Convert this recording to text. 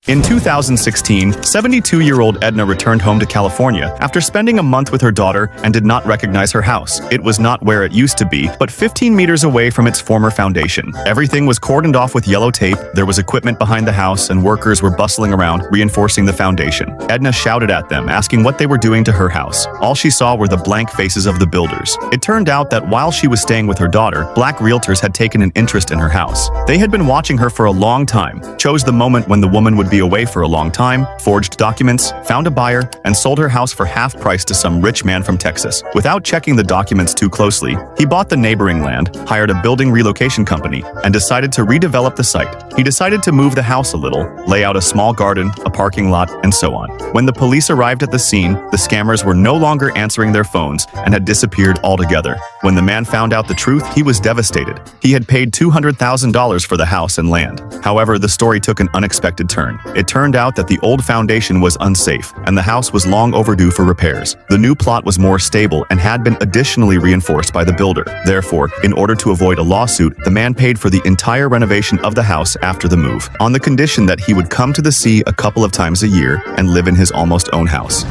In 2016, 72-year-old Edna returned home to California after spending a month with her daughter and did not recognize her house. It was not where it used to be, but 15 meters away from its former foundation. Everything was cordoned off with yellow tape, there was equipment behind the house, and workers were bustling around, reinforcing the foundation. Edna shouted at them, asking what they were doing to her house. All she saw were the blank faces of the builders. It turned out that while she was staying with her daughter, black realtors had taken an interest in her house. They had been watching her for a long time, chose the moment when the woman would be away for a long time, forged documents, found a buyer, and sold her house for half price to some rich man from Texas. Without checking the documents too closely, he bought the neighboring land, hired a building relocation company, and decided to redevelop the site. He decided to move the house a little, lay out a small garden, a parking lot, and so on. When the police arrived at the scene, the scammers were no longer answering their phones and had disappeared altogether. When the man found out the truth, he was devastated. He had paid $200,000 for the house and land. However, the story took an unexpected turn. It turned out that the old foundation was unsafe, and the house was long overdue for repairs. The new plot was more stable and had been additionally reinforced by the builder. Therefore, in order to avoid a lawsuit, the man paid for the entire renovation of the house after the move, on the condition that he would come to the sea a couple of times a year and live in his almost own house.